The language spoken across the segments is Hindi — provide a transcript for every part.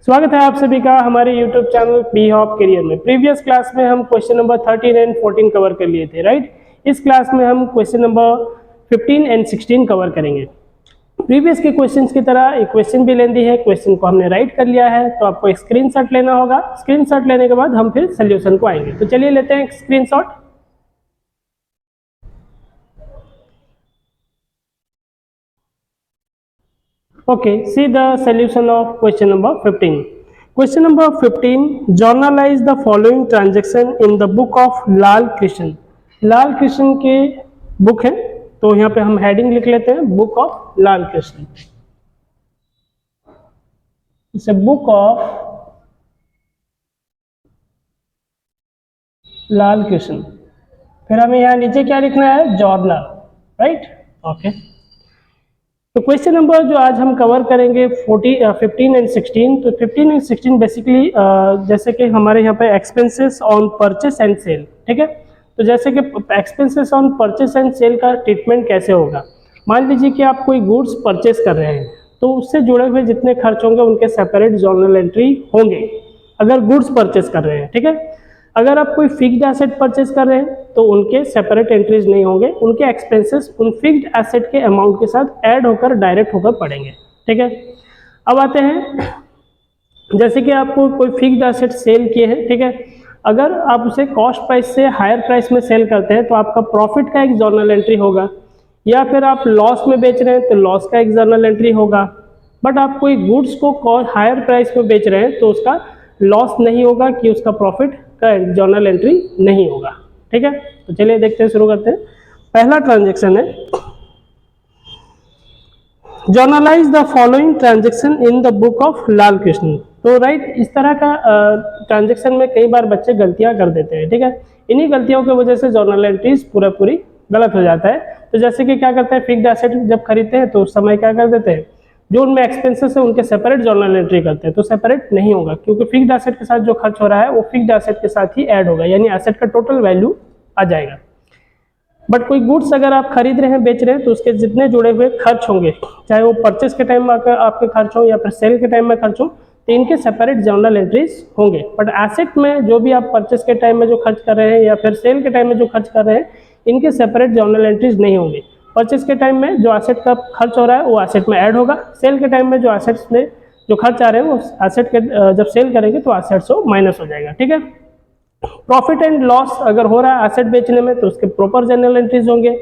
स्वागत है आप सभी का हमारे YouTube channel B Hop Career में। प्रीवियस क्लास में हम क्वेश्चन नंबर 13 एंड 14 कवर कर लिए थे, राइट। इस क्लास में हम क्वेश्चन नंबर 15 एंड 16 कवर करेंगे। प्रीवियस के क्वेश्चंस की तरह एक क्वेश्चन भी लेंदी है, क्वेश्चन को हमने राइट कर लिया है, तो आपको एक स्क्रीनशॉट लेना होगा। स्क्रीनशॉट लेने के बाद हम फिर सोल्यूशन को आएंगे। तो चलिए लेते हैं एक screenshot. Okay, see the solution of question number 15. Question number 15, journalize the following transaction in the book of Lal Krishna. Lal Krishna के बुक है, तो यहाँ पे हम हेडिंग लिख लेते हैं book of Lal Krishna. It's a book of Lal Krishna. फिर हमें यहाँ नीचे क्या लिखना है, जर्नल, राइट। ओके, तो क्वेश्चन नंबर जो आज हम कवर करेंगे 15 एंड 16। तो 15 एंड 16 बेसिकली जैसे कि हमारे यहाँ पे expenses on purchase and sale, ठीक है। तो जैसे कि expenses on purchase and sale का ट्रीटमेंट कैसे होगा। मान लीजिए कि आप कोई गुड्स परचेस कर रहे हैं, तो उससे जुड़े हुए जितने खर्च होंगे उनके सेपरेट जर्नल एंट्री होंगे अगर गुड्स परचेस कर रहे हैं, ठीक है। अगर आप कोई फिक्स्ड एसेट परचेस कर रहे हैं तो उनके सेपरेट एंट्रीज नहीं होंगे, उनके एक्सपेंसेस उन फिक्स्ड एसेट के अमाउंट के साथ ऐड होकर डायरेक्ट होकर पड़ेंगे, ठीक है। अब आते हैं, जैसे कि आपको कोई फिक्स्ड एसेट सेल किए हैं, ठीक है। अगर आप उसे कॉस्ट प्राइस से हायर प्राइस में सेल करते हैं तो आपका प्रॉफिट का एक जर्नल एंट्री होगा, या फिर आप लॉस में बेच रहे हैं तो लॉस का एक जर्नल एंट्री होगा। बट आप कोई गुड्स को हायर प्राइस में बेच रहे हैं तो उसका लॉस नहीं होगा कि उसका प्रॉफिट का जर्नल एंट्री नहीं होगा, ठीक है। तो चलिए देखते हैं, शुरू करते हैं। पहला ट्रांजैक्शन है, journalize the following transaction in the book of Lal Krishna. तो राइट, इस तरह का ट्रांजैक्शन में कई बार बच्चे गलतियां कर देते हैं, ठीक है। इन्हीं गलतियों की वजह से जर्नल एंट्रीज पूरी गलत हो जाता है। तो जैसे कि क्या करते हैं, फिक्स्ड एसेट जब खरीदते हैं तो उस समय क्या कर देते हैं, जो उनमें एक्सपेंसेस है उनके सेपरेट जर्नल एंट्री करते हैं, तो सेपरेट नहीं होगा क्योंकि फिक्स्ड एसेट के साथ जो खर्च हो रहा है वो फिक्स्ड एसेट के साथ ही ऐड होगा, यानी एसेट का टोटल वैल्यू आ जाएगा। बट कोई गुड्स अगर आप खरीद रहे हैं, बेच रहे हैं, तो उसके जितने जुड़े हुए खर्च होंगे, चाहे वो परचेस के टाइम में आपके खर्च हो या फिर सेल के टाइम में खर्च हो, तो इनके सेपरेट जर्नल एंट्रीज होंगे। बट एसेट में जो भी आप परचेस के टाइम में जो खर्च कर रहे हैं या फिर सेल के टाइम में जो खर्च कर रहे हैं, इनके सेपरेट जर्नल एंट्रीज नहीं होंगे। परचेस के टाइम में जो एसेट का खर्च हो रहा है वो एसेट में ऐड होगा, सेल के टाइम में जो एसेट्स में जो खर्च आ रहे हैं वो एसेट के जब सेल करेंगे तो एसेट से माइनस हो जाएगा, ठीक है। प्रॉफिट एंड लॉस अगर हो रहा है एसेट बेचने में तो उसके प्रॉपर जर्नल एंट्रीज होंगे।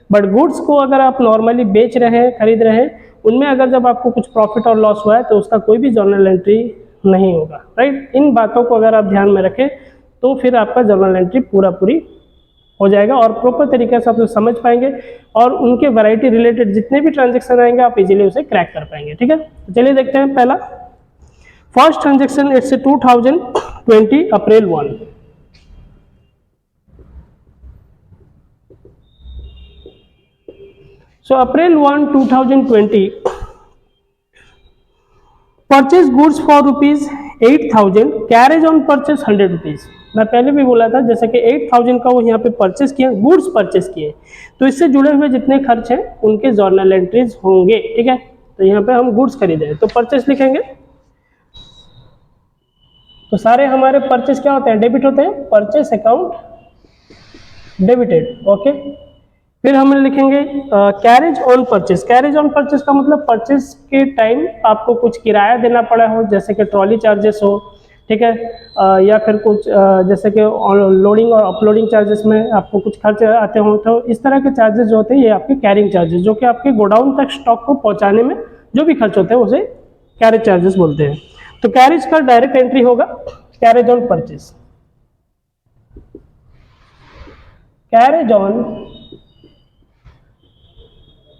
बट गुड्स को अगर आप नॉर्मली बेच रहे हैं, खरीद रहे हैं, उनमें अगर जब आपको कुछ प्रॉफिट और लॉस हुआ है तो उसका कोई भी जर्नल एंट्री नहीं होगा, राइट। इन बातों को अगर आप ध्यान में रखें तो फिर आपका जर्नल एंट्री पूरी हो जाएगा और प्रॉपर तरीके से आप समझ पाएंगे और उनके वैरायटी रिलेटेड जितने भी ट्रांजेक्शन आएंगे आप इजीली उसे क्रैक कर पाएंगे, ठीक है। तो चलिए देखते हैं पहला first transaction, it's 2020 April 1। So April 1, 2020, purchase goods for ₹8,000, carriage on purchase ₹100। मैं पहले भी बोला था जैसे कि 8,000 का वो यहाँ पे परचेस किए, गुड्स परचेस किए, तो इससे जुड़े हुए जितने खर्च हैं उनके जर्नल एंट्रीज होंगे, ठीक है। तो यहाँ पे हम गुड्स खरीदे तो परचेस लिखेंगे, तो सारे हमारे परचेस क्या होते हैं, डेबिट होते हैं, परचेस अकाउंट डेबिटेड, ओके। फिर हम लिखेंगे carriage on purchase. Carriage on purchase का मतलब परचेस के टाइम आपको कुछ किराया देना पड़ा हो, जैसे कि ट्रॉली चार्जेस हो, ठीक है, या फिर कुछ जैसे कि लोडिंग और अपलोडिंग चार्जेस में आपको कुछ खर्च आते हो, तो इस तरह के चार्जेस जो होते हैं ये आपके कैरिंग चार्जेस, जो कि आपके गोडाउन तक स्टॉक को पहुंचाने में जो भी खर्च होते हैं उसे कैरेज चार्जेस बोलते हैं। तो कैरेज का डायरेक्ट एंट्री होगा carriage on purchase, carriage on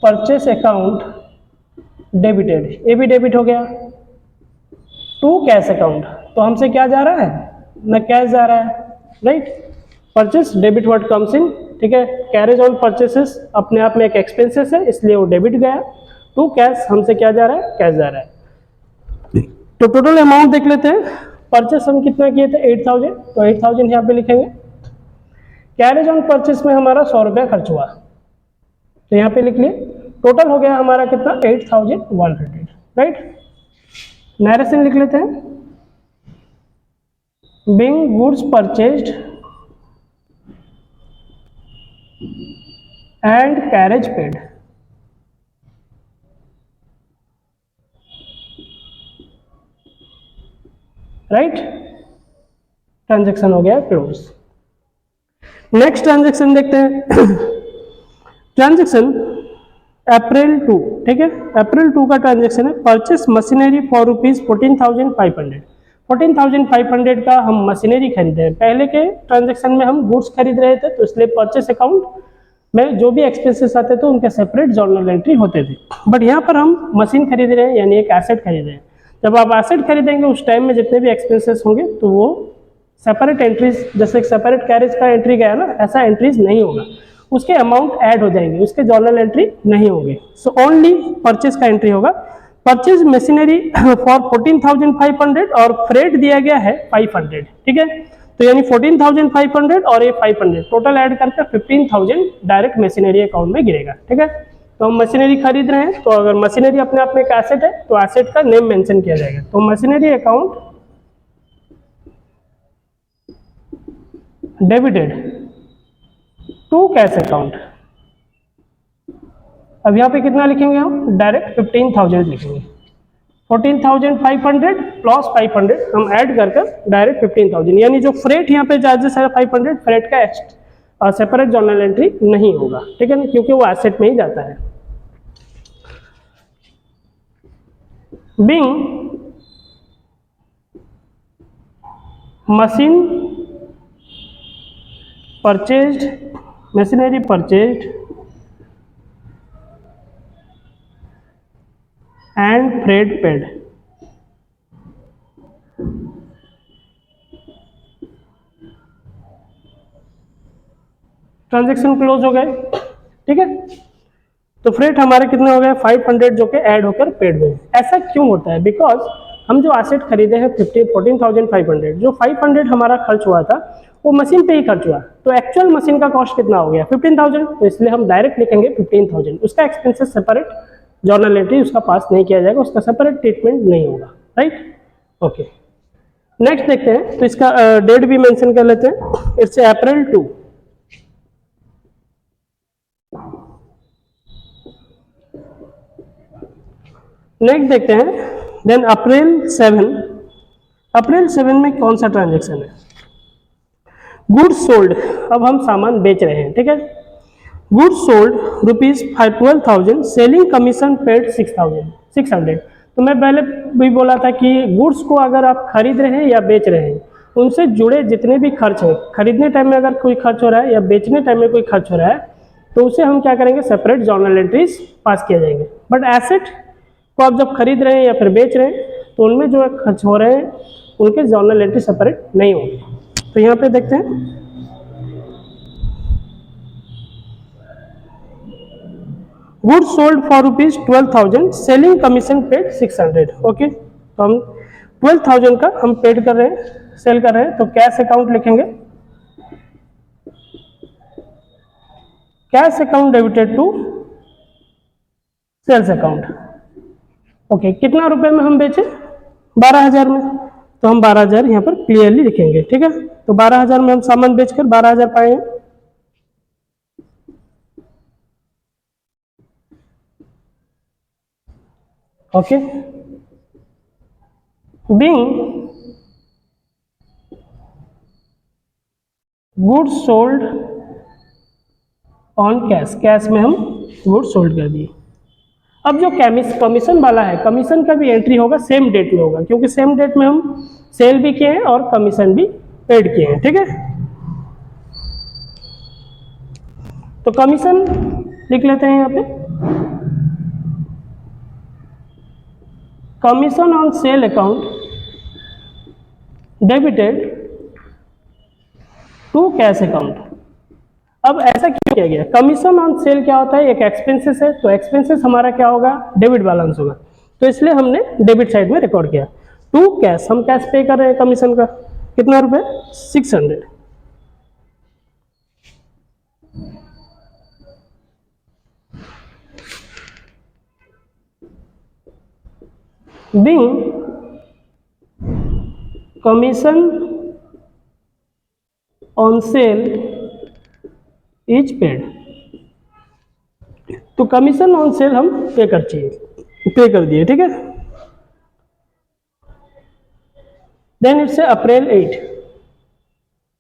purchase account debited, ये भी डेबिट हो गया। टू कैश अकाउंट, तो हमसे क्या जा रहा है ना, कैश जा रहा है, right. Purchase debit what comes in, ठीक है। कैरेज ऑन परचेसेस अपने आप में एक एक्सपेंसेस है इसलिए वो डेबिट गया। टू कैश हमसे क्या जा रहा है, कैश जा रहा है। तो टोटल अमाउंट देख लेते हैं, परचेस हम कितना किए थे 8,000, तो 8,000 यहाँ पे लिखेंगे। कैरेज ऑन परचेस में हमारा 100 रुपया खर्च हुआ, तो यहाँ पे लिख लिए, टोटल हो गया हमारा कितना 8,100, राइट। नैरेशन लिख लेते हैं, being goods purchased and carriage paid, right. Transaction हो गया क्लोज। नेक्स्ट ट्रांजेक्शन देखते हैं। ट्रांजेक्शन अप्रैल 2, ठीक है, अप्रैल 2 का ट्रांजेक्शन है। Purchase machinery for ₹14,500। 14,500 का हम मशीनरी खरीदे हैं। पहले के ट्रांजेक्शन में हम गुड्स खरीद रहे थे, तो इसलिए परचेस अकाउंट में जो भी एक्सपेंसेस आते थे उनके सेपरेट जर्नल एंट्री होते थे। बट यहाँ पर हम मशीन खरीद रहे हैं, यानी एक एसेट खरीद रहे हैं। जब आप एसेट खरीदेंगे उस टाइम में जितने भी एक्सपेंसेस होंगे तो वो सेपरेट एंट्रीज, जैसे एक सेपरेट कैरेज का एंट्री गया ना, ऐसा एंट्रीज नहीं होगा, उसके अमाउंट ऐड हो जाएंगे, उसके जर्नल एंट्री नहीं होंगे। सो ओनली परचेज का एंट्री होगा। परचेज मशीनरी फॉर 14,500 और फ्रेट दिया गया है 500, ठीक है। तो यानी 14,500 और ये 500 टोटल ऐड करके 15,000 डायरेक्ट मशीनरी अकाउंट में गिरेगा, ठीक है। तो हम मशीनरी खरीद रहे हैं, तो अगर मशीनरी अपने आप में एक एसेट है तो एसेट का नेम मेंशन किया जाएगा। तो machinery account debited to cash account. अब यहाँ पे कितना लिखेंगे हम? डायरेक्ट 15,000 लिखेंगे। 14,500 प्लस 500 हम ऐड करके डायरेक्ट 15,000, यानी जो फ्रेट यहाँ पे चार्जेस है 500, फ्रेट का सेपरेट जर्नल एंट्री नहीं होगा, ठीक है ना, क्योंकि वो एसेट में ही जाता है। Being machine purchased, machinery purchased and freight paid. Transaction close हो गए, ठीक है। तो फ्रेट हमारे कितने हो गए? 500 जो कि ऐड होकर पेड हुए। ऐसा क्यों होता है? बिकॉज हम जो एसेट खरीदे हैं 14,500, जो 500 हमारा खर्च हुआ था वो मशीन पे ही खर्च हुआ, तो एक्चुअल मशीन का कॉस्ट कितना हो गया? 15,000। तो इसलिए हम डायरेक्ट लिखेंगे 15,000। उसका एक्सपेंसेस सेपरेट जर्नल एंट्री उसका पास नहीं किया जाएगा, उसका सेपरेट ट्रीटमेंट नहीं होगा, राइट। ओके, नेक्स्ट देखते हैं। तो इसका डेट भी मेंशन कर लेते हैं। It's April 2। नेक्स्ट देखते हैं, देन अप्रैल 7। अप्रैल 7 में कौन सा ट्रांजेक्शन है? Goods sold. अब हम सामान बेच रहे हैं, ठीक है। Goods sold ₹12,000, selling commission paid 6,600। तो मैं पहले भी बोला था कि गुड्स को अगर आप खरीद रहे हैं या बेच रहे हैं, उनसे जुड़े जितने भी खर्च हैं, खरीदने टाइम में अगर कोई खर्च हो रहा है या बेचने टाइम में कोई खर्च हो रहा है, तो उसे हम क्या करेंगे? सेपरेट जर्नल एंट्रीज पास किए जाएंगे। बट एसेट को आप जब खरीद रहे हैं या फिर बेच रहे हैं, तो उनमें जो खर्च हो रहे हैं उनके जर्नल एंट्री सेपरेट नहीं होंगे। तो यहाँ पे देखते हैं, goods sold for ₹12,000, selling commission paid 600। Okay, तो हम 12,000 का हम पेड कर रहे हैं, सेल कर रहे हैं, तो कैश अकाउंट लिखेंगे। Cash account debited to sales account. Okay, कितना रुपए में हम बेचे? 12,000 में। तो हम 12,000 यहाँ पर क्लियरली लिखेंगे, ठीक है। तो 12,000 में हम सामान बेचकर 12,000 पाए हैं। Okay, being goods sold on cash, cash में हम गुड्स सोल्ड कर दिए। अब जो कमीशन वाला है, कमीशन का भी एंट्री होगा सेम डेट में होगा, क्योंकि सेम डेट में हम सेल भी किए हैं और कमीशन भी पेड किए हैं, ठीक है। तो कमीशन लिख लेते हैं यहाँ पे, commission on sale account debited to cash account. अब ऐसा क्यों किया गया? कमीशन ऑन सेल क्या होता है? एक एक्सपेंसेस है, तो एक्सपेंसेस हमारा क्या होगा? डेबिट बैलेंस होगा, तो इसलिए हमने डेबिट साइड में रिकॉर्ड किया। टू कैश, हम कैश पे कर रहे हैं कमीशन का, कितना रुपए? 600। Being commission on sale is paid. तो कमीशन ऑन सेल हम पे कर दिए, ठीक है। Then it's April 8,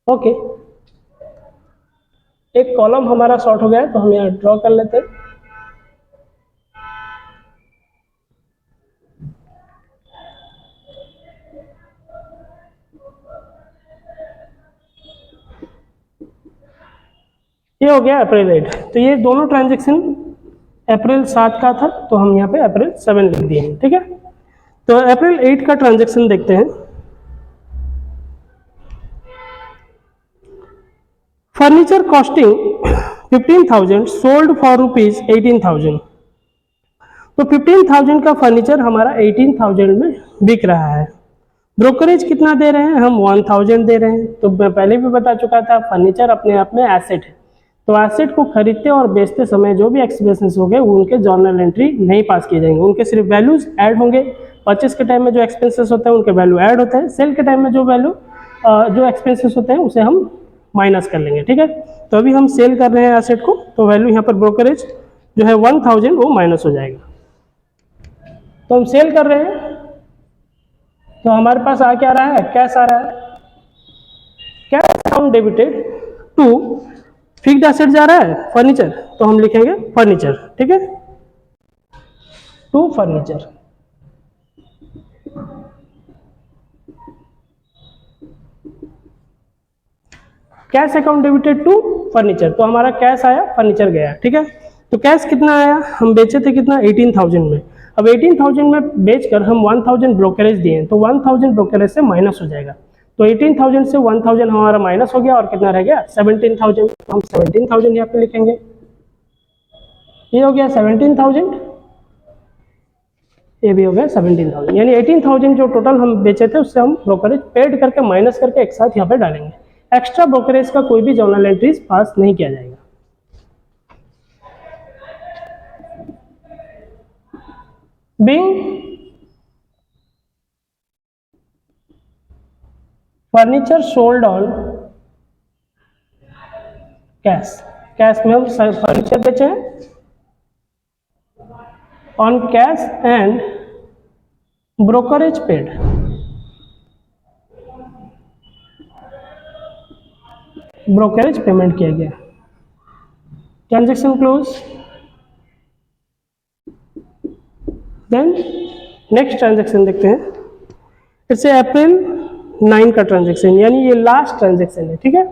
okay. एक कॉलम हमारा शॉर्ट हो गया है तो हम यहाँ ड्रॉ कर लेते हैं। ये हो गया अप्रैल 8। तो ये दोनों ट्रांजेक्शन अप्रैल 7 का था, तो हम यहाँ पे अप्रैल 7 लिख दिए हैं, ठीक है। तो अप्रैल 8 का ट्रांजेक्शन देखते हैं। Furniture costing 15,000 sold for rupees 18,000। तो 15,000 का फर्नीचर हमारा 18,000 में बिक रहा है। ब्रोकरेज कितना दे रहे हैं हम? 1,000 दे रहे हैं। तो मैं पहले भी बता चुका था, फर्नीचर अपने आप में एसेट है, तो एसेट को खरीदते और बेचते समय जो भी एक्सपेंसेस हो गए उनके जर्नल एंट्री नहीं पास किए जाएंगे, उनके सिर्फ वैल्यूज ऐड होंगे। परचेस के टाइम में जो एक्सपेंसेस होते हैं उनके वैल्यू ऐड होते हैं, सेल के टाइम में जो एक्सपेंसेस होते हैं उसे हम माइनस कर लेंगे, ठीक है। तो अभी हम सेल कर रहे हैं एसेट को, तो वैल्यू यहाँ पर ब्रोकरेज जो है 1,000 वो माइनस हो जाएगा। तो हम सेल कर रहे हैं, तो हमारे पास आ क्या रहा है? कैश आ रहा है। Cash account debited to fixed asset जा रहा है फर्नीचर, तो हम लिखेंगे फर्नीचर, ठीक है, to furniture. Cash account debited to furniture, तो हमारा कैश आया, फर्नीचर गया, ठीक है। तो कैश कितना आया? हम बेचे थे कितना? 18,000 में। अब 18,000 में बेचकर हम 1,000 ब्रोकरेज दिए, तो 1,000 ब्रोकरेज से माइनस हो जाएगा। तो 18,000 से 1,000 हमारा माइनस हो गया और कितना रह गया? 17,000। तो हम 17,000 यहाँ पे लिखेंगे। ये हो गया 17,000, ये भी हो गया 17,000, यानी 18,000 जो टोटल हम बेचे थे उससे हम ब्रोकरेज पेड करके माइनस करके एक साथ यहाँ पे डालेंगे। एक्स्ट्रा ब्रोकरेज का कोई भी जर्नल एंट्रीज पास नहीं किया जाएगा। Being furniture sold on cash, cash में हम फर्नीचर बेचे हैं on cash and brokerage paid. Brokerage payment किया गया। Transaction close. Then next transaction देखते हैं। इट्स अप्रैल 9 का ट्रांजेक्शन, यानी ये लास्ट ट्रांजेक्शन है, ठीक है।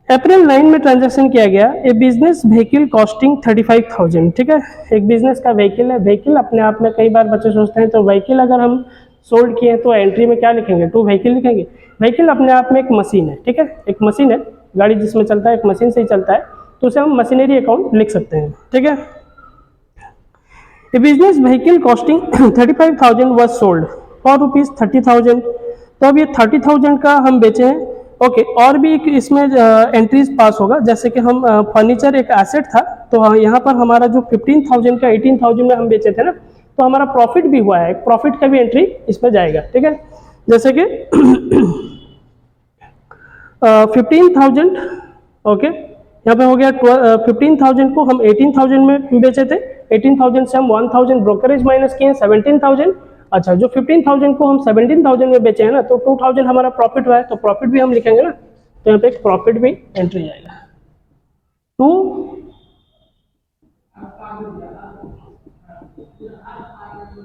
अप्रैल 9 में ट्रांजेक्शन किया गया। ए बिजनेस व्हीकल कॉस्टिंग 35,000, ठीक है। एक बिजनेस का व्हीकल है। व्हीकल अपने आप में, कई बार बच्चे सोचते हैं तो व्हीकल अगर हम सोल्ड किए तो एंट्री में क्या लिखेंगे? टू व्हीकल लिखेंगे। व्हीकल अपने आप में एक मशीन है, ठीक है, एक मशीन है, गाड़ी जिसमें चलता है एक मशीन से ही चलता है, तो उसे हम मशीनरी अकाउंट लिख सकते हैं, ठीक है। A business vehicle costing 35,000 was sold for rupees 30,000। तो अब ये 30,000 का हम बेचे हैं, ओके। और भी इसमें एंट्रीज पास होगा, जैसे कि हम फर्नीचर एक एसेट था, तो यहाँ पर हमारा जो 15,000 का 18,000 में हम बेचे थे ना, तो हमारा प्रॉफिट भी हुआ है, प्रॉफिट का भी एंट्री इसमें जाएगा, ठीक है। जैसे कि 15,000, ओके, यहाँ पे हो गया 15,000 को हम 18,000 में बेचे थे। 18,000 से हम 1,000 ब्रोकरेज माइनस किए 17,000। अच्छा, जो 15,000 को हम 17,000 में बेचे हैं ना, तो 2,000 हमारा प्रॉफिट हुआ है, तो प्रॉफिट भी हम लिखेंगे ना, तो यहाँ पे एक प्रॉफिट भी एंट्री आएगा। To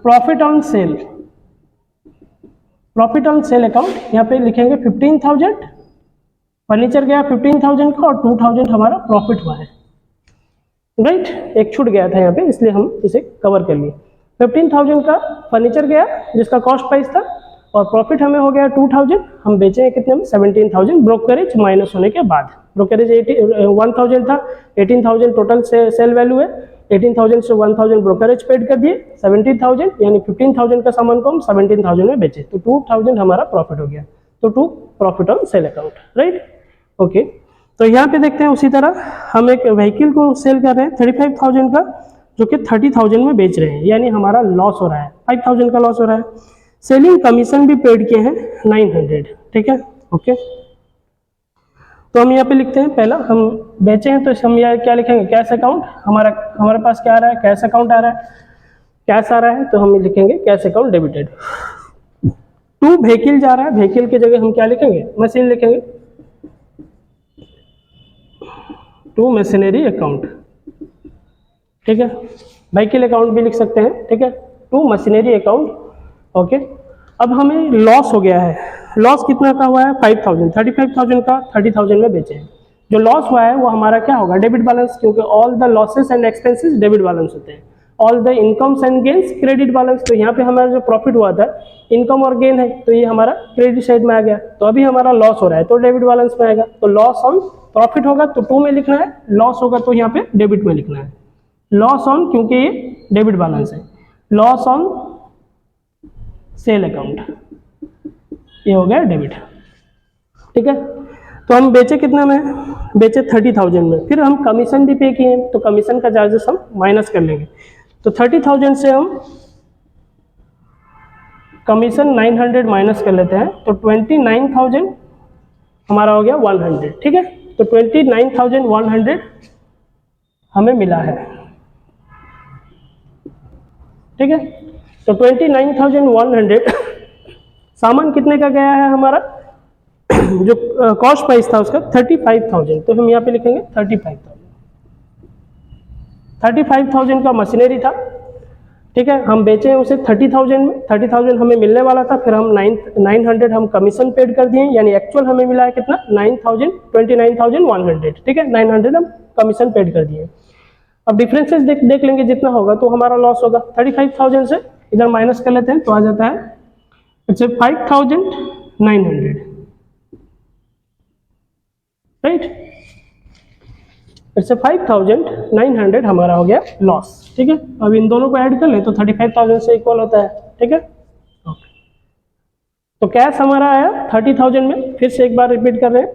profit on sale, profit on sale account यहाँ पे लिखेंगे 15,000, फर्नीचर गया 15,000 का और 2,000 हमारा प्रॉफिट हुआ है, राइट। एक छूट गया था यहाँ पे, इसलिए हम इसे कवर कर लिए। 15,000 का फर्नीचर गया जिसका कॉस्ट प्राइस था, और प्रॉफिट हमें हो गया 2,000। हम बेचे हैं कितने में? 17,000 ब्रोकरेज माइनस होने के बाद। ब्रोकरेज 1,000 था, 18,000 टोटल से सेल वैल्यू है, 18,000 से 1,000 ब्रोकरेज पेड कर दिए, 17,000, यानी 15,000 का सामान को हम 17,000 में बेचे, तो 2,000 हमारा प्रॉफिट हो गया। तो to profit on sale account, right, okay. तो यहाँ पे देखते हैं उसी तरह हम एक व्हीकल को सेल कर रहे हैं 35,000 का, जो कि 30,000 में बेच रहे हैं, यानी हमारा लॉस हो रहा है, 5,000 का लॉस हो रहा है। सेलिंग कमीशन भी पेड किए हैं 900, ठीक है। ओके, तो हम यहाँ पे लिखते हैं, पहला हम बेचे हैं तो हम यहाँ क्या लिखेंगे, कैश अकाउंट। हमारे पास क्या आ रहा है, कैश अकाउंट आ रहा है, कैश आ रहा है, तो हम लिखेंगे cash account debited. To vehicle जा रहा है, व्हीकल की जगह हम क्या लिखेंगे, मशीन लिखेंगे, टू मशीनरी अकाउंट, ठीक है। व्हीकल अकाउंट भी लिख सकते हैं, ठीक है, टू मशीनरी अकाउंट। ओके, अब हमें लॉस हो गया है, लॉस कितना का हुआ है, 5000, 35,000 का 30,000 में बेचे हैं। जो लॉस हुआ है वो हमारा क्या होगा, डेबिट बैलेंस, क्योंकि all the losses and expenses debit balance होते हैं, all the incomes and gains credit balance. तो यहाँ पे हमारा जो प्रॉफिट हुआ था, इनकम और गेन है, तो ये हमारा क्रेडिट साइड में आ गया। तो अभी हमारा लॉस हो रहा है तो डेबिट बैलेंस में आएगा। तो लॉस ऑन प्रॉफिट होगा तो टू में लिखना है, लॉस होगा तो यहाँ पे डेबिट में लिखना है। लॉस ऑन, क्योंकि ये डेबिट बैलेंस है, लॉस ऑन सेल अकाउंट, ये हो गया डेबिट, ठीक है। तो हम बेचे कितना में, बेचे 30,000 में। फिर हम कमीशन भी पे किए, तो कमीशन का चार्जेस हम माइनस कर लेंगे। तो 30,000 से हम कमीशन 900 माइनस कर लेते हैं, तो 29,000 हमारा हो गया 100, ठीक है। तो 29,100 हमें मिला है, ठीक है। तो 29,100 सामान कितने का गया है हमारा, जो कॉस्ट प्राइस था उसका 35,000, तो हम यहाँ पे लिखेंगे 35,000 का मशीनरी था, ठीक है। हम बेचे हैं उसे 30,000 में, 30,000 हमें मिलने वाला था, फिर हम 900 हम कमीशन पेड कर दिए, यानी एक्चुअल हमें मिला है कितना, 29,100, ठीक है। 900 हम कमीशन पेड कर दिए। अब डिफरेंसेस देख लेंगे, जितना होगा तो हमारा लॉस होगा। 35,000 से इधर माइनस कर लेते हैं तो आ जाता है इट्स 5,900, राइट। इट्स 5,900 हमारा हो गया लॉस, ठीक है। अब इन दोनों को ऐड कर ले तो 35,000 से इक्वल होता है, ठीक है। ओके, तो कैश हमारा आया 30,000 में। फिर से एक बार रिपीट कर रहे हैं,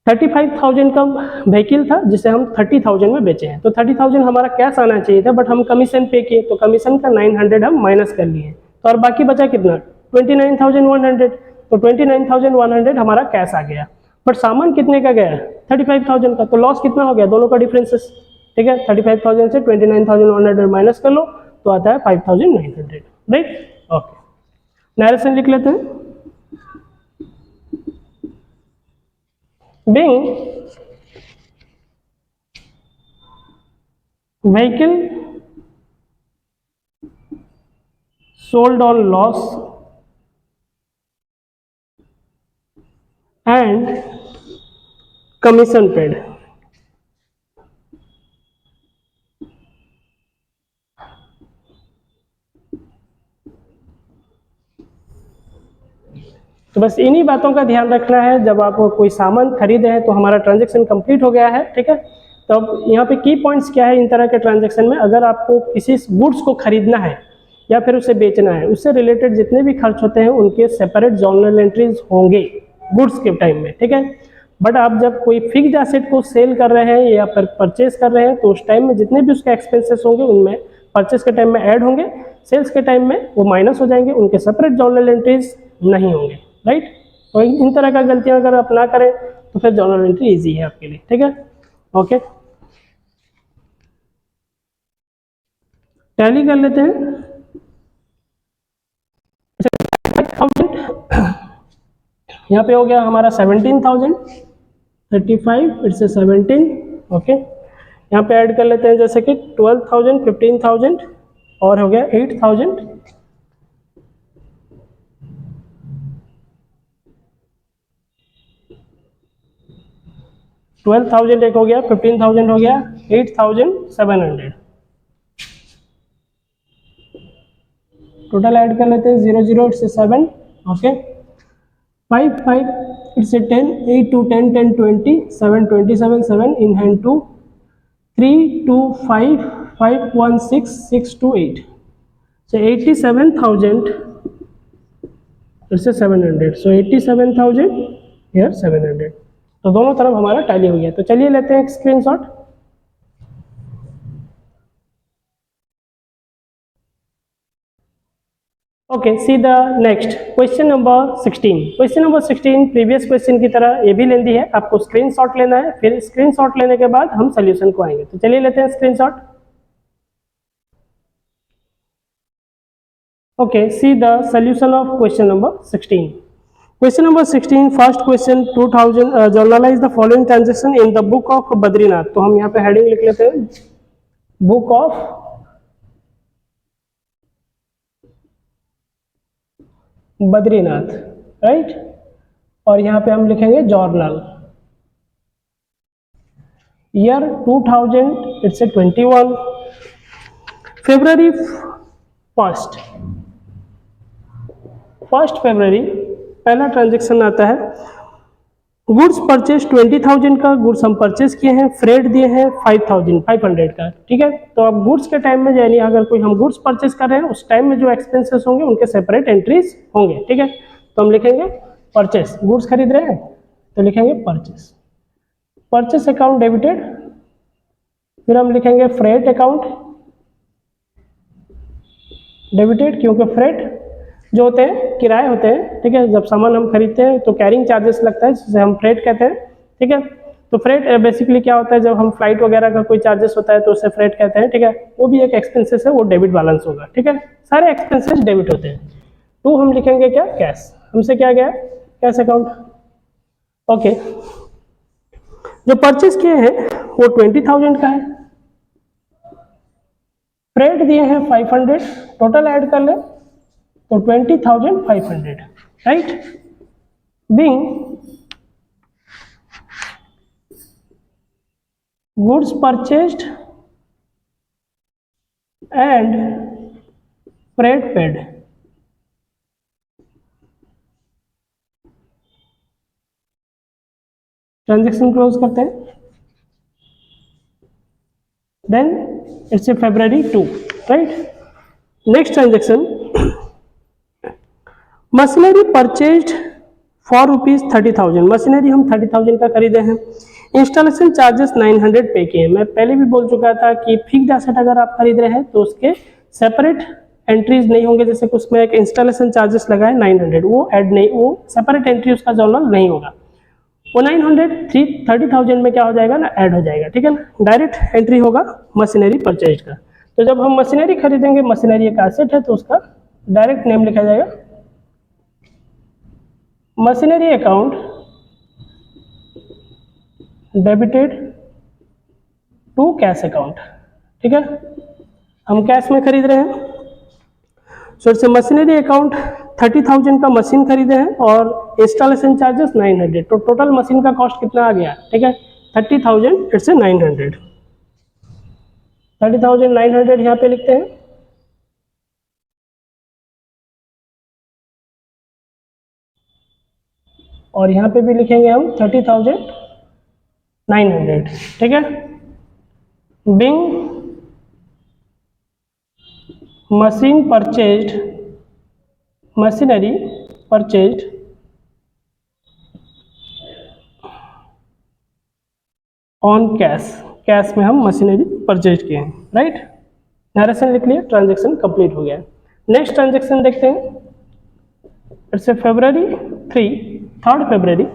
35,000 का व्हीकल था जिसे हम 30,000 में बेचे हैं, तो 30,000 हमारा कैश आना चाहिए था, बट हम कमीशन पे किए तो कमीशन का 900 हम माइनस कर लिए। तो और बाकी बचा कितना, 29,100, तो 29,100 हमारा कैश आ गया, बट सामान कितने का गया, 35,000 का। तो लॉस कितना हो गया, दोनों का डिफरेंसेस, ठीक है। 35,000 से 29,100 माइनस कर लो तो आता है 5,900, राइट। ओके, नरेशन लिख लेते हैं। Being vehicle sold on loss and commission paid, तो बस इन्हीं बातों का ध्यान रखना है। जब आप कोई सामान खरीदे हैं तो हमारा ट्रांजैक्शन कंप्लीट हो गया है, ठीक है। तो अब यहाँ पे की पॉइंट्स क्या है इन तरह के ट्रांजैक्शन में, अगर आपको किसी गुड्स को खरीदना है या फिर उसे बेचना है, उससे रिलेटेड जितने भी खर्च होते हैं उनके सेपरेट जर्नल एंट्रीज होंगे गुड्स के टाइम में, ठीक है। बट आप जब कोई फिक्स्ड एसेट को सेल कर रहे हैं या फिर परचेज कर रहे हैं तो उस टाइम में जितने भी उसके एक्सपेंसेस होंगे उनमें परचेज के टाइम में ऐड होंगे, सेल्स के टाइम में वो माइनस हो जाएंगे, उनके सेपरेट जर्नल एंट्रीज नहीं होंगे, राइट। तो इन तरह का गलतियां अगर आप ना करें तो फिर जर्नल एंट्री इजी है आपके लिए, ठीक है। ओके, टैली कर लेते हैं। यहाँ पे हो गया हमारा 17,000, 35 इट्स 17, ओके। यहाँ पे ऐड कर लेते हैं जैसे कि 12,000, 15,000 और हो गया 8,000, 12,000 एक हो गया, 15,000 हो गया, 8,700 टोटल ऐड कर लेते हैं। 0 0 it's 7, okay. 5 5 it's 10, 8 2 10 10 20, 7 27 7 in hand 2, 3 2 5 5 1 6 6 2 8, so 87,000 it's 700, so 87,000 here 700। तो दोनों तरफ हमारा टैली हो गया। तो चलिए लेते हैं एक screenshot. Okay, see the next question number 16। Question number 16 previous question की तरह ये भी लेंदी है, आपको स्क्रीनशॉट लेना है, फिर स्क्रीनशॉट लेने के बाद हम सोल्यूशन को आएंगे। तो चलिए लेते हैं screenshot. Okay, see the solution of question number 16। Question number 16 first question 2000 generalized the following transaction in the book of Badrinath. तो हम यहाँ पे हेडिंग लिख लेते हैं, बुक ऑफ बद्रीनाथ, राइट। और यहाँ पे हम लिखेंगे journal, year 2000, it's 21 February 1st, 1 फरवरी पहला ट्रांजेक्शन आता है। गुड्स परचेज 20,000 का गुड्स हम परचेज किए हैं, फ्रेट दिए हैं 5,500 का, ठीक है। तो अब गुड्स के टाइम में यानी अगर कोई हम गुड्स परचेज कर रहे हैं उस टाइम में जो एक्सपेंसेस होंगे उनके सेपरेट एंट्रीज होंगे, ठीक है। तो हम लिखेंगे परचेज, गुड्स खरीद रहे हैं तो लिखेंगे परचेज, परचेज अकाउंट डेबिटेड। फिर हम लिखेंगे फ्रेट अकाउंट डेबिटेड, क्योंकि फ्रेट जो होते हैं किराए होते हैं, ठीक है। जब सामान हम खरीदते हैं तो कैरिंग चार्जेस लगता है जिसे हम फ्रेट कहते हैं, ठीक है। तो फ्रेट बेसिकली क्या होता है, जब हम फ्लाइट वगैरह का कोई चार्जेस होता है तो उसे फ्रेट कहते हैं, ठीक है। वो भी एक एक्सपेंसेस है, वो डेबिट बैलेंस होगा, ठीक है। सारे एक्सपेंसेस डेबिट होते हैं। तो हम लिखेंगे क्या, कैश। हमसे क्या गया, कैश अकाउंट। ओके, जो परचेज किए हैं वो 20,000 का है, फ्रेट दिए हैं 500, टोटल ऐड कर ले तो 20,500, right. Being goods purchased and freight paid, transaction close करते हैं। Then it's February 2, right. Next transaction, machinery purchased for ₹30,000, machinery हम 30,000 का खरीदे हैं। इंस्टॉलेशन चार्जेस 900 पे किए हैं। मैं पहले भी बोल चुका था कि फिक्स्ड एसेट अगर आप खरीद रहे हैं तो उसके सेपरेट एंट्रीज नहीं होंगे। जैसे कुछ में एक इंस्टॉलेशन चार्जेस लगा है 900, वो ऐड नहीं, वो सेपरेट एंट्री उसका जर्नल नहीं होगा। वो 900 30,000 में क्या हो जाएगा ना, ऐड हो जाएगा, ठीक है ना। डायरेक्ट एंट्री होगा मशीनरी परचेज का। तो जब हम मशीनरी खरीदेंगे, मशीनरी एक एसेट है तो उसका डायरेक्ट नेम लिखा जाएगा machinery account debited to cash account, ठीक है। हम कैश में खरीद रहे हैं, सो से मशीनरी अकाउंट 30,000 का मशीन खरीदे हैं और इंस्टॉलेशन चार्जेस 900, तो टोटल मशीन का कॉस्ट कितना आ गया, ठीक है। 30,000 इट्स 900, 30,900 यहाँ पे लिखते हैं। और यहाँ पे भी लिखेंगे हम 30,900, ठीक है। Being machine purchased, machinery purchased on cash, cash में हम मशीनरी परचेज किए हैं, राइट। नरेशन लिख लिया, ट्रांजेक्शन कंप्लीट हो गया। नेक्स्ट ट्रांजेक्शन देखते हैं, it's February 3, 3rd February।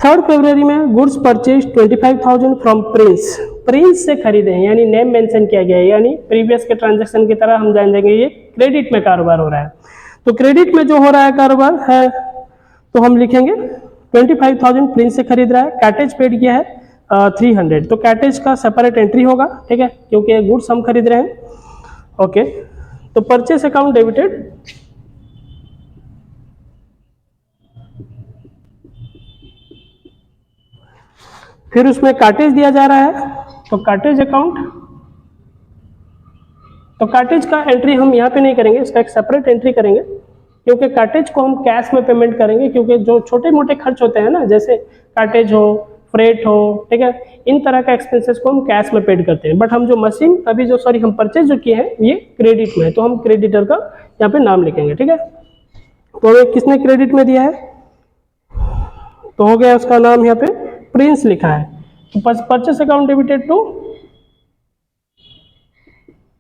3rd February में goods purchase 25,000 from Prince, Prince से खरीदे हैं, यानी नेम मेंशन किया गया है, यानी प्रीवियस के ट्रांजेक्शन की तरह हम जान जाएंगे ये क्रेडिट में कारोबार हो रहा है। तो क्रेडिट में जो हो रहा है कारोबार है तो हम लिखेंगे 25,000 प्रिंस से खरीद रहा है। कैटेज पेड किया है 300, तो कैटेज का सेपरेट एंट्री होगा, ठीक है, क्योंकि गुड्स हम खरीद रहे हैं। ओके, तो परचेस अकाउंट डेबिटेड, फिर उसमें कार्टेज दिया जा रहा है तो कार्टेज अकाउंट, तो कार्टेज का एंट्री हम यहाँ पे नहीं करेंगे, इसका एक सेपरेट एंट्री करेंगे, क्योंकि कार्टेज को हम कैश में पेमेंट करेंगे, क्योंकि जो छोटे मोटे खर्च होते हैं ना, जैसे कार्टेज हो, फ्रेट हो, ठीक है, इन तरह का एक्सपेंसेस को हम कैश में पेड करते हैं। बट हम जो मशीन अभी जो हम परचेज जो किए हैं ये क्रेडिट में है, तो हम क्रेडिटर का यहाँ पे नाम लिखेंगे, ठीक है। तो हमें किसने क्रेडिट में दिया है, तो हो गया उसका नाम यहाँ पे प्रिंस लिखा है। तो purchase account debited to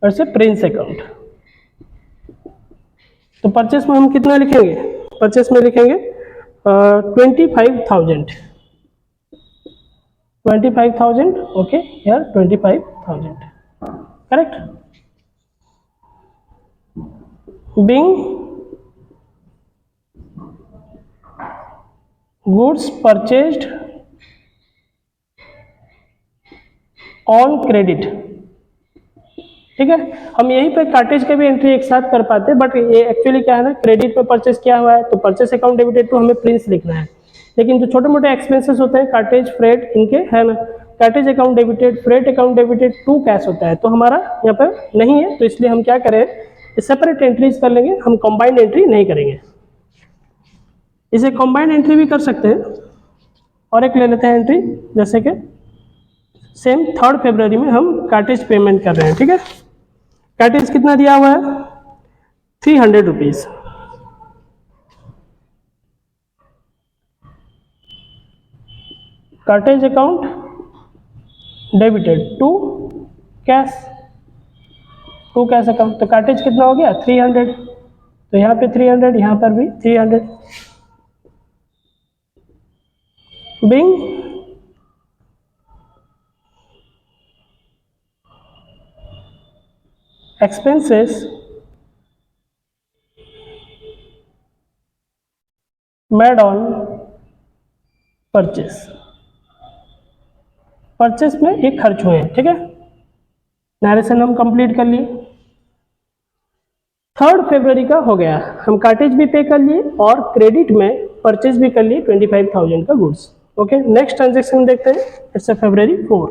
Prince account, तो परचेस में हम कितना लिखेंगे, परचेस में लिखेंगे 25,000, 25,000, ओके, यार 25,000, correct. Being goods purchased on credit, ठीक है। हम यहीं पे कार्टेज का भी एंट्री एक साथ कर पाते हैं, बट ये एक्चुअली क्या है ना, क्रेडिट पे परचेस किया हुआ है तो परचेस अकाउंट डेबिटेड टू हमें प्रिंस लिखना है, लेकिन जो छोटे मोटे एक्सपेंसेस होते हैं कार्टेज फ्रेट इनके है ना, cartage account debited freight account debited to cash होता है, तो हमारा यहाँ पर नहीं है, तो इसलिए हम क्या करें, सेपरेट एंट्रीज कर लेंगे, हम कंबाइंड एंट्री नहीं करेंगे। इसे कंबाइंड एंट्री भी कर सकते हैं, और एक ले लेते हैं एंट्री, जैसे कि सेम 3 फरवरी में हम कार्टेज पेमेंट कर रहे हैं, ठीक है। कार्टेज कितना दिया हुआ है, 300 rupees, cartage account debited to cash, to cash account, तो कार्टेज कितना हो गया 300, तो यहाँ पे 300, यहाँ पर भी 300। Being expenses made on purchase, purchase में ये खर्च हुए हैं, ठीक है। नरेशन हम कंप्लीट कर लिए, 3 फरवरी का हो गया, हम कार्टेज भी पे कर लिए और क्रेडिट में परचेज भी कर लिए 25,000 का गुड्स, ओके। नेक्स्ट ट्रांजेक्शन देखते हैं, इट्स फरवरी 4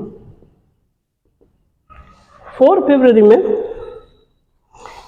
फरवरी में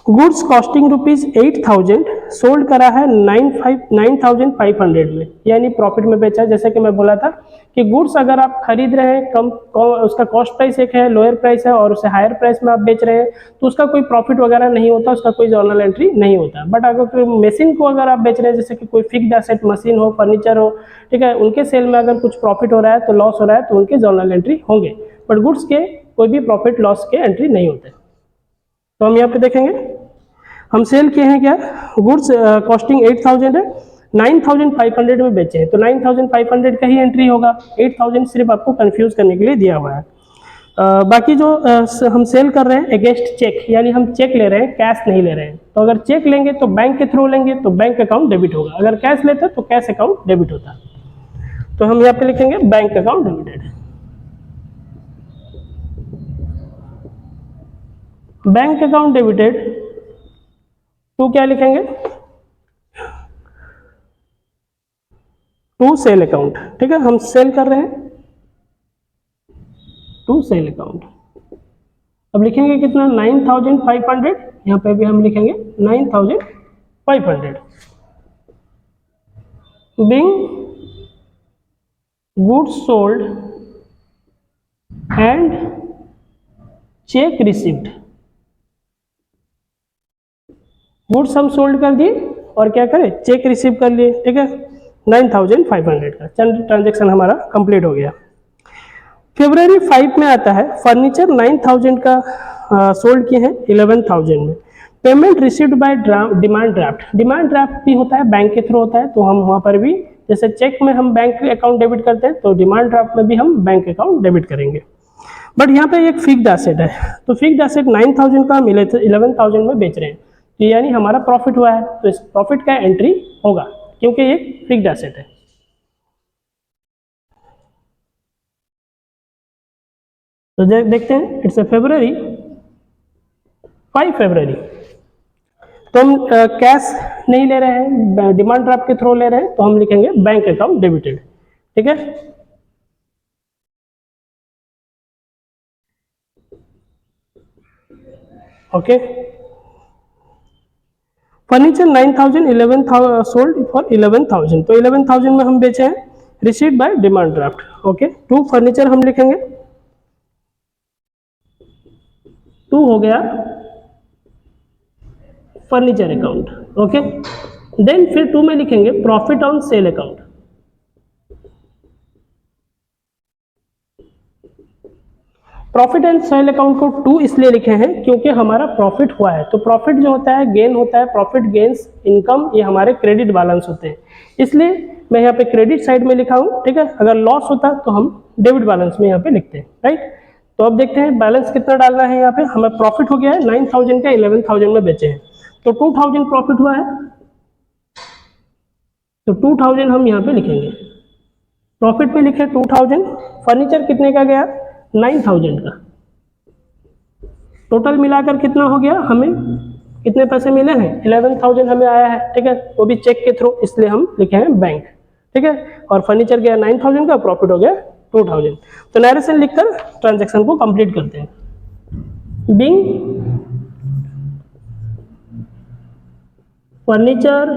गुड्स कॉस्टिंग रुपीज 8,000 सोल्ड करा है 9,500 में, यानी प्रॉफिट में बेचा है। जैसे कि मैं बोला था कि गुड्स अगर आप खरीद रहे हैं कम, उसका कॉस्ट प्राइस एक है, लोअर प्राइस है, और उसे हायर प्राइस में आप बेच रहे हैं, तो उसका कोई प्रॉफिट वगैरह नहीं होता, उसका कोई जर्नल एंट्री नहीं होता। बट अगर मशीन को अगर आप बेच रहे हैं, जैसे कि कोई फिक्स्ड एसेट मशीन हो, फर्नीचर हो, ठीक है, उनके सेल में अगर कुछ प्रॉफिट हो रहा है तो लॉस हो रहा है, तो उनके जर्नल एंट्री होंगे, बट गुड्स के कोई भी प्रॉफिट लॉस के एंट्री नहीं होते। तो हम यहाँ पे देखेंगे, हम सेल किए हैं क्या, गुड्स कॉस्टिंग 8,000 है, 9,500 में बेचे हैं, तो 9,500 का ही एंट्री होगा, 8,000 सिर्फ आपको कंफ्यूज करने के लिए दिया हुआ है। बाकी जो हम सेल कर रहे हैं अगेंस्ट चेक, यानी हम चेक ले रहे हैं, कैश नहीं ले रहे हैं, तो अगर चेक लेंगे तो बैंक के थ्रू लेंगे तो बैंक अकाउंट डेबिट होगा, अगर कैश लेते तो कैश अकाउंट डेबिट होता। तो हम यहाँ पे लिखेंगे bank account debited, bank account debited to क्या लिखेंगे, टू सेल अकाउंट, ठीक है, हम सेल कर रहे हैं टू सेल अकाउंट। अब लिखेंगे कितना 9,500, यहाँ पे भी हम लिखेंगे 9,500। Being goods sold and check received, goods हम सोल्ड कर दिए और क्या करें, चेक रिसीव कर लिए, ठीक है, 9,500 का ट्रांजेक्शन हमारा कंप्लीट हो गया। फरवरी 5 में आता है, फर्नीचर 9,000 का सोल्ड किए हैं 11,000 में, payment received by demand draft, demand draft भी होता है, बैंक के थ्रू होता है, तो हम वहाँ पर भी जैसे चेक में हम बैंक अकाउंट डेबिट करते हैं, तो डिमांड ड्राफ्ट में भी हम बैंक अकाउंट डेबिट करेंगे। बट यहाँ पे एक फिक्स्ड एसेट है, तो फिक्स्ड एसेट 9,000 का मिले थे 11,000 में बेच रहे हैं, तो यानी हमारा प्रॉफिट हुआ है, तो इस प्रॉफिट का एंट्री होगा क्योंकि ये फिक्स्ड एसेट है। तो देखते हैं, इट्स फरवरी 5 फरवरी, तो हम कैश नहीं ले रहे हैं, डिमांड ड्राफ्ट के थ्रू ले रहे हैं, तो हम लिखेंगे बैंक अकाउंट डेबिटेड, ठीक है। ओके, फर्नीचर 9,000 11,000 सोल्ड फॉर 11,000, तो 11,000 में हम बेचे हैं, received by demand draft, okay. To furniture हम लिखेंगे, टू हो गया फर्नीचर अकाउंट, ओके। देन फिर टू में लिखेंगे profit on sale account, profit and sale account को 2 इसलिए लिखे हैं क्योंकि हमारा प्रॉफिट हुआ है, तो प्रॉफिट जो होता है गेन होता है, प्रॉफिट गेन्स इनकम ये हमारे क्रेडिट बैलेंस होते हैं, इसलिए मैं यहाँ पे क्रेडिट साइड में लिखा हूँ, ठीक है। अगर लॉस होता तो हम डेबिट बैलेंस में यहाँ पे लिखते हैं, राइट। तो अब देखते हैं बैलेंस कितना डालना है। यहाँ पे हमें प्रॉफिट हो गया है 9000 का 11000 में बेचे हैं, तो 2000 प्रॉफिट हुआ है, तो 2000 हम यहाँ पे लिखेंगे, प्रॉफिट पे लिखे 2000। फर्नीचर कितने का गया, 9000 का। टोटल मिलाकर कितना हो गया, हमें कितने पैसे मिले हैं, 11000 हमें आया है, ठीक है। वो भी चेक के थ्रू, इसलिए हम लिखे हैं बैंक, ठीक है। और फर्नीचर गया 9000 का, प्रॉफिट हो गया 2000। तो नैरेशन लिखकर ट्रांजैक्शन को कंप्लीट करते हैं। Being furniture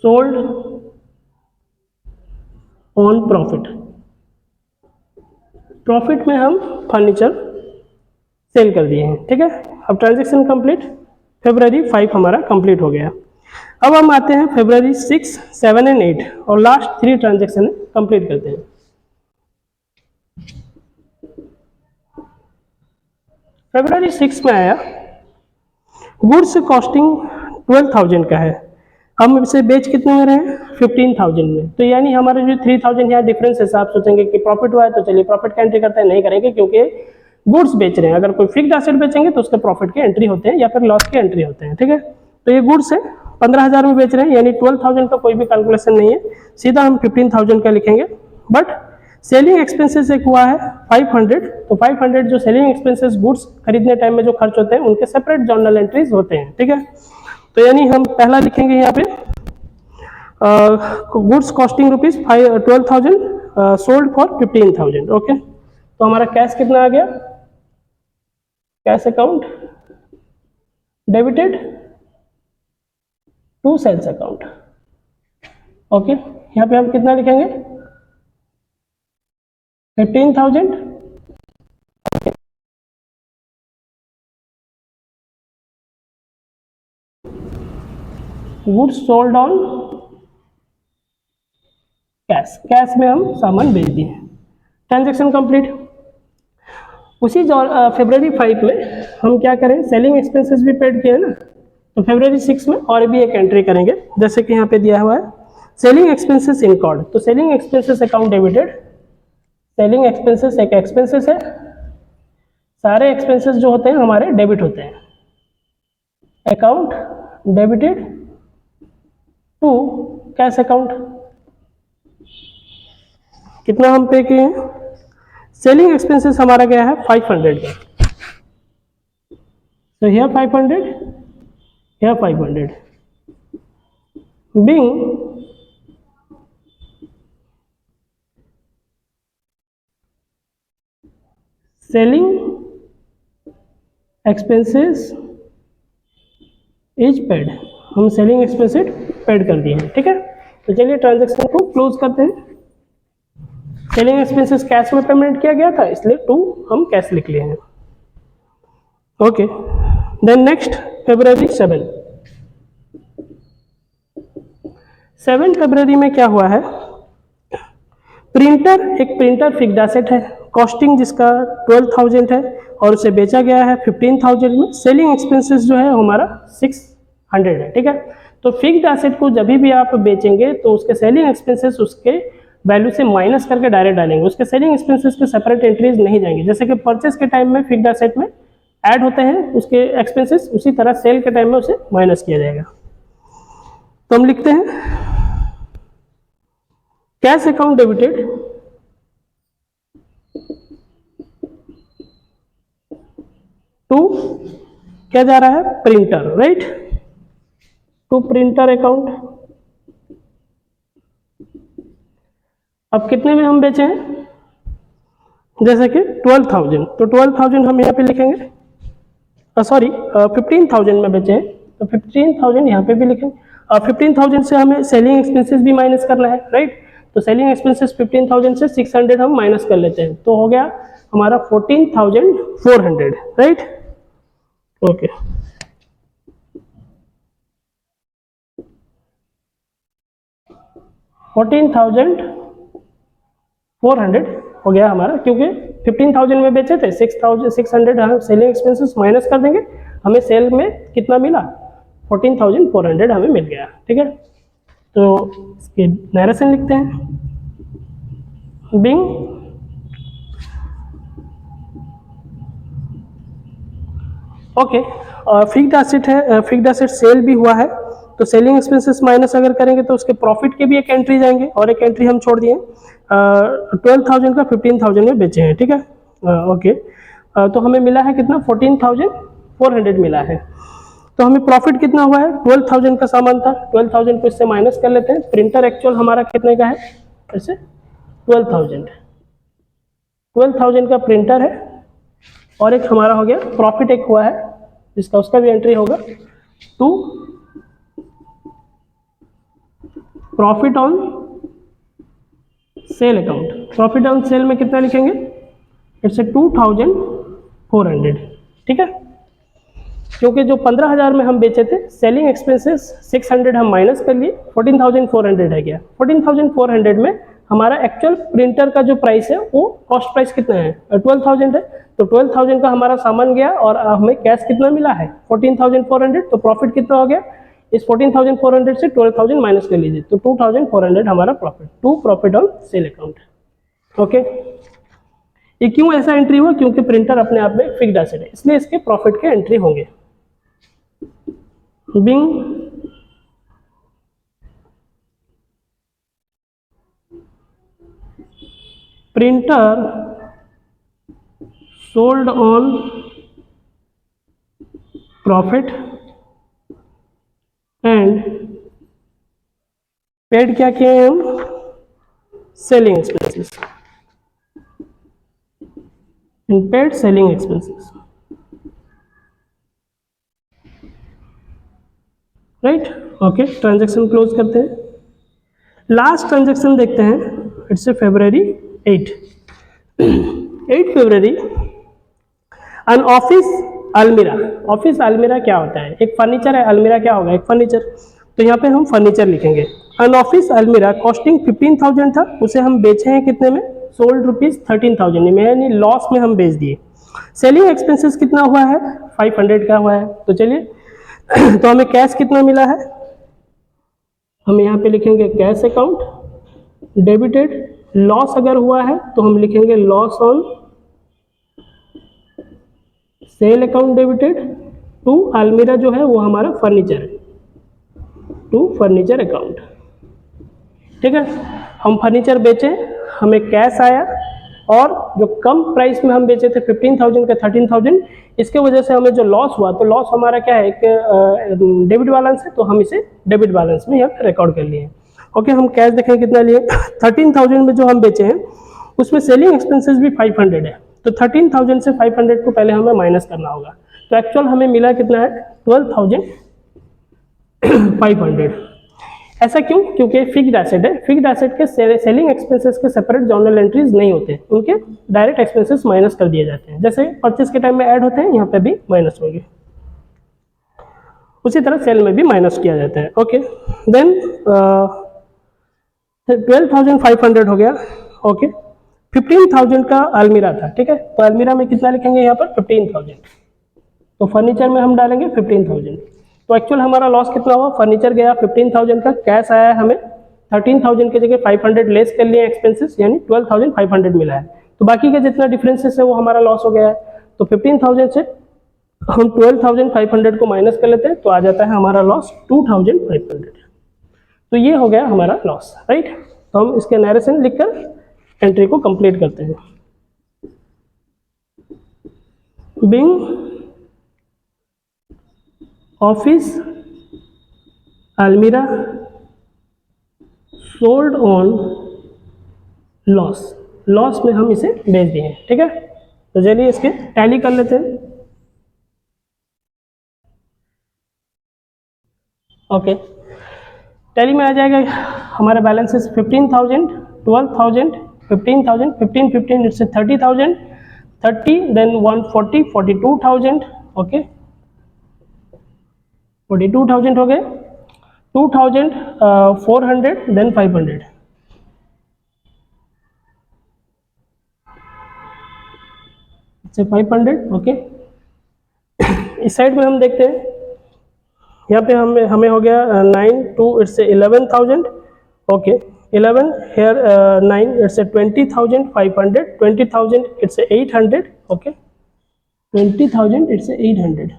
sold on profit, profit में हम फर्नीचर सेल कर दिए हैं, ठीक है। अब ट्रांजैक्शन कंप्लीट, February 5 हमारा कंप्लीट हो गया। अब हम आते हैं February 6, 7 एंड 8 और लास्ट 3 ट्रांजैक्शन कंप्लीट करते हैं। February 6 में आया, गुड्स कॉस्टिंग 12,000 का है, हम इसे बेच कितने में रहे हैं, 15,000 में। तो यानी हमारे जो 3000 यहाँ डिफरेंस है, आप सोचेंगे कि प्रॉफिट हुआ है तो चलिए प्रॉफिट का एंट्री करते हैं, नहीं करेंगे क्योंकि गुड्स बेच रहे हैं। अगर कोई फिक्स्ड एसेट बेचेंगे तो उसके प्रॉफिट के एंट्री होते हैं या फिर लॉस के एंट्री होते हैं, ठीक है। तो ये गुड्स है 15,000 में बेच रहे हैं, यानी 12,000 का कोई भी कैलकुलेशन नहीं है, सीधा हम 15,000 का लिखेंगे। बट सेलिंग एक्सपेंसेस एक हुआ है 500, तो 500 जो सेलिंग एक्सपेंसेस गुड्स खरीदने टाइम में जो खर्च होते हैं उनके सेपरेट जर्नल एंट्रीज होते हैं, ठीक है। तो यानी हम पहला लिखेंगे यहाँ पे goods costing rupees 12,000 sold for 15,000, okay. तो हमारा कैश कितना आ गया, cash account debited to sales account, okay. यहाँ पे हम कितना लिखेंगे, 15,000 goods sold on cash, cash में हम सामान बेच दिए, ट्रांजैक्शन कंप्लीट। उसी February 5 में हम क्या करें, सेलिंग एक्सपेंसेस भी पेड किए ना, तो February 6 में और भी एक एंट्री करेंगे, जैसे कि यहाँ पे दिया हुआ है सेलिंग एक्सपेंसेस इनकॉर्ड, तो selling expenses account debited, selling expenses एक एक्सपेंसेस है, सारे एक्सपेंसेस जो होते हैं हमारे डेबिट होते हैं, account debited to cash account, कितना हम पे किए हैं, सेलिंग एक्सपेंसेस हमारा गया है 500 का, तो here 500, here 500, being selling expenses is paid, हम सेलिंग एक्सपेंसेस पेड कर दिए हैं, ठीक है। तो चलिए ट्रांजैक्शन को क्लोज करते हैं। सेलिंग एक्सपेंसेस कैश में पेमेंट किया गया था, इसलिए 2 हम कैश लिख लिए हैं, okay. Then next February 7 February में क्या हुआ है, प्रिंटर, एक प्रिंटर फिक्स्ड एसेट है, कॉस्टिंग जिसका 12,000 है और उसे बेचा गया है 15,000 में, सेलिंग एक्सपेंसेस जो है हमारा 600 है, ठीक है। तो फिक्स्ड एसेट को जब भी आप बेचेंगे तो उसके सेलिंग एक्सपेंसेस उसके वैल्यू से माइनस करके डायरेक्ट डालेंगे, उसके सेलिंग एक्सपेंसेस पे सेपरेट एंट्रीज नहीं जाएंगी, जैसे कि परचेस के टाइम में फिक्स्ड एसेट में ऐड होते हैं उसके एक्सपेंसेस, उसी तरह सेल के टाइम में उसे माइनस किया जाएगा। तो हम लिखते हैं कैश अकाउंट डेबिटेड टू क्या जा रहा है, printer, right, to printer account. अब कितने में हम बेचे हैं, जैसे कि 12,000, तो 12,000 हम यहाँ पे लिखेंगे, सॉरी 15,000 में बेचे हैं, तो 15,000 यहाँ पे भी लिखेंगे। 15,000 से हमें सेलिंग एक्सपेंसेस भी माइनस करना है, राइट। तो सेलिंग एक्सपेंसेस 15,000 से 600 हम माइनस कर लेते हैं, तो हो गया हमारा 14,400, राइट, ओके। $14,400 हो गया हमारा, क्योंकि 15,000 में बेचे थे, 6,600 हम सेलिंग एक्सपेंसेस माइनस कर देंगे, हमें सेल में कितना मिला, 14,400 हमें मिल गया। ठीक है, तो इसके नरेशन लिखते हैं। बिंग ओके, फिक्स्ड एसेट है, फिक्स्ड एसेट सेल भी हुआ है, तो सेलिंग एक्सपेंसेस माइनस अगर करेंगे तो उसके प्रॉफिट के भी एक एंट्री जाएंगे, और एक एंट्री हम छोड़ दिए 12,000 का 15,000 में बेचे हैं। ठीक है, ओके, तो हमें मिला है कितना, 14,400 मिला है। तो हमें प्रॉफिट कितना हुआ है, 12,000 का सामान था, 12,000 को इससे माइनस कर लेते हैं। प्रिंटर एक्चुअल हमारा कितने का है, ऐसे 12,000 का प्रिंटर है, और एक हमारा हो गया प्रॉफिट एक हुआ है जिसका उसका भी एंट्री होगा to profit on sale account. Profit on sale में कितना लिखेंगे, इट्स 2,400। ठीक है, क्योंकि जो 15,000 में हम बेचे थे, सेलिंग एक्सपेंसेस 600 हम माइनस कर लिए, 14,400 है गया। 14,400 में हमारा एक्चुअल प्रिंटर का जो प्राइस है वो कॉस्ट प्राइस कितना है, 12,000 है, तो 12,000 का हमारा सामान गया और हमें कैश कितना मिला है, 14,400। तो प्रॉफिट कितना हो गया, इस 14,400 से 12,000 माइनस कर लीजिए, तो 2,400 हमारा profit, to profit on sale account. Okay, ये क्यों ऐसा एंट्री हुआ, क्योंकि प्रिंटर अपने आप में फिक्स्ड एसेट है, इसलिए इसके प्रॉफिट के एंट्री होंगे। Being printer sold on profit and paid क्या किए हैं हम, selling expenses, and paid selling expenses. Right, okay, transaction close करते हैं। लास्ट ट्रांजैक्शन देखते हैं, it's February 8 February, an office अलमीरा। ऑफिस अलमीरा क्या होता है, एक फर्नीचर है, अलमीरा क्या होगा, एक फर्नीचर, तो यहाँ पे हम फर्नीचर लिखेंगे। एन ऑफिस अलमीरा कॉस्टिंग 15,000 था, उसे हम बेचे हैं कितने में, सोल्ड ₹13,000 में, यानी लॉस में हम बेच दिए। सेलिंग एक्सपेंसेस कितना हुआ है, 500 का हुआ है। तो चलिए तो हमें कैश कितना मिला है, हम यहाँ पे लिखेंगे कैश अकाउंट डेबिटेड। लॉस अगर हुआ है तो हम लिखेंगे loss on sale account debited to अलमीरा, जो है वो हमारा फर्नीचर है, टू फर्नीचर अकाउंट। ठीक है, हम फर्नीचर बेचे, हमें कैश आया, और जो कम प्राइस में हम बेचे थे 15,000 का 13,000, इसके वजह से हमें जो लॉस हुआ, तो लॉस हमारा क्या है, एक डेबिट बैलेंस है, तो हम इसे डेबिट बैलेंस में यहाँ पे रिकॉर्ड कर लिए। ओके, हम कैश देखें कितना लिए 13,000 में जो हम बेचे हैं उसमें सेलिंग एक्सपेंसेस भी 500 है, तो 13,000 से 500 को पहले हमें माइनस करना होगा। तो एक्चुअल हमें मिला कितना है, 12,500। ऐसा क्यों, क्योंकि फिक्स्ड एसेट है, फिक्स्ड एसेट के सेलिंग एक्सपेंसेस के सेपरेट जर्नल एंट्रीज नहीं होते, उनके डायरेक्ट एक्सपेंसेस माइनस कर दिए जाते हैं, जैसे परचेस के टाइम में ऐड होते हैं, यहाँ पे भी माइनस होंगे, उसी तरह सेल में भी माइनस किया जाता है। ओके, देन 12,500 हो गया। ओके, 15,000 का अलमीरा था। ठीक है, तो अलमीरा में कितना लिखेंगे यहाँ पर, 15,000, तो फर्नीचर में हम डालेंगे 15,000। तो एक्चुअल हमारा लॉस कितना हुआ, फर्नीचर गया 15,000 का, कैश आया हमें 13,000 की जगह 500 लेस कर लिए एक्सपेंसेस, यानी 12,500 मिला है। तो बाकी का जितना डिफरेंसेस है वो हमारा लॉस हो गया है। तो 15,000 से हम 12,500 को माइनस कर लेते हैं, तो आ जाता है हमारा लॉस 2,500। तो ये हो गया हमारा लॉस। राइट, तो हम इसके नरेशन लिखकर एंट्री को कंप्लीट करते हैं। बिंग ऑफिस अलमीरा सोल्ड ऑन लॉस, लॉस में हम इसे बेच दिए। ठीक है, तो चलिए इसके टैली कर लेते हैं। ओके, टैली में आ जाएगा हमारा बैलेंसेस 15,000, 12,000, 15,000, 15, 15 इट्स 30,000, 30 देन 140, 42,000। ओके, 42,000 हो गए, 2,400 देन 500। It's 500, okay. इस साइड में हम देखते हैं, यहाँ पे हमें हो गया 9 2 it's 11,000, okay. 11 here 9 it's a 20,500, 20,000 it's a 800, okay, 20,000 it's a 800.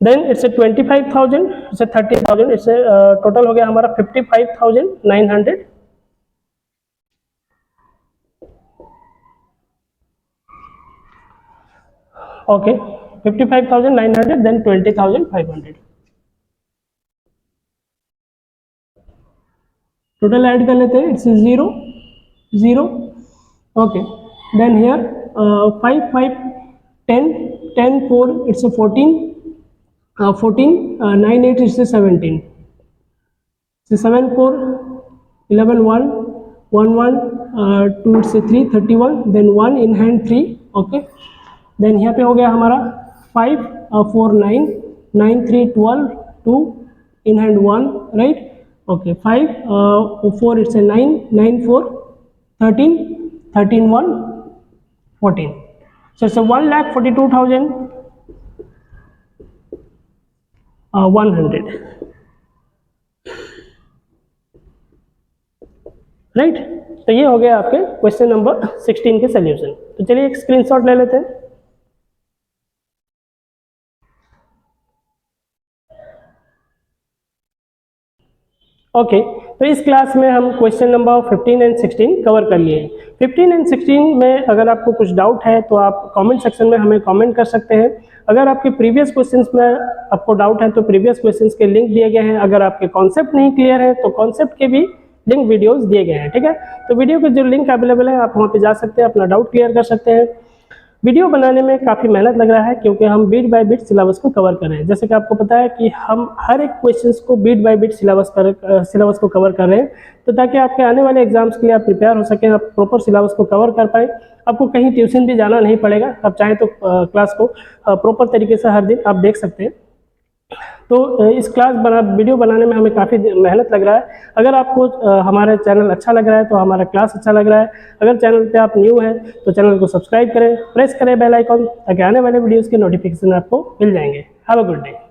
Then it's a 25,000, it's a 30,000, it's a total हो गया हमारा 55,900, okay, 55,900, then 20,500. टोटल ऐड कर लेते हैं, it's 0 0, okay. Then here 5 5 10 10 4 it's 14 14 9 8 it's 17, 7 4 11 1 1 1 2 it's 3 31, then 1 in hand 3, okay. Then यहाँ पे हो गया हमारा 5 4 9 9 3 12 2 in hand 1, right, okay। 5 4 it's a 9 9 4 13 13 1 14, so it's a 1,42,100, right. तो ये हो गया आपके क्वेश्चन नंबर 16 के सोल्यूशन। तो चलिए एक स्क्रीनशॉट ले लेते हैं। ओके, तो इस क्लास में हम क्वेश्चन नंबर 15 एंड 16 कवर कर लिए हैं। 15 एंड 16 में अगर आपको कुछ डाउट है तो आप कमेंट सेक्शन में हमें कमेंट कर सकते हैं। अगर आपके प्रीवियस क्वेश्चंस में आपको डाउट है तो प्रीवियस क्वेश्चंस के लिंक दिए गए हैं। अगर आपके कॉन्सेप्ट नहीं क्लियर है तो कॉन्सेप्ट के भी लिंक वीडियोज़ दिए गए हैं, ठीक है। तो वीडियो के जो लिंक अवेलेबल है आप वहाँ पर जा सकते हैं, अपना डाउट क्लियर कर सकते हैं। वीडियो बनाने में काफ़ी मेहनत लग रहा है क्योंकि हम बीट बाय बीट सिलेबस को कवर कर रहे हैं। जैसे कि आपको पता है कि हम हर एक क्वेश्चंस को बीट बाय बीट सिलेबस को कवर कर रहे हैं, तो ताकि आपके आने वाले एग्जाम्स के लिए आप प्रिपेयर हो सकें, आप प्रॉपर सिलेबस को कवर कर पाएँ। आपको कहीं ट्यूशन भी जाना नहीं पड़ेगा, आप चाहें तो क्लास को प्रॉपर तरीके से हर दिन आप देख सकते हैं। तो इस वीडियो बनाने में हमें काफ़ी मेहनत लग रहा है। अगर आपको हमारा चैनल अच्छा लग रहा है तो हमारा क्लास अच्छा लग रहा है। अगर चैनल पे आप न्यू हैं तो चैनल को सब्सक्राइब करें, प्रेस करें बेल आइकॉन, ताकि आने वाले वीडियोज़ के नोटिफिकेशन आपको मिल जाएंगे। Have a good day.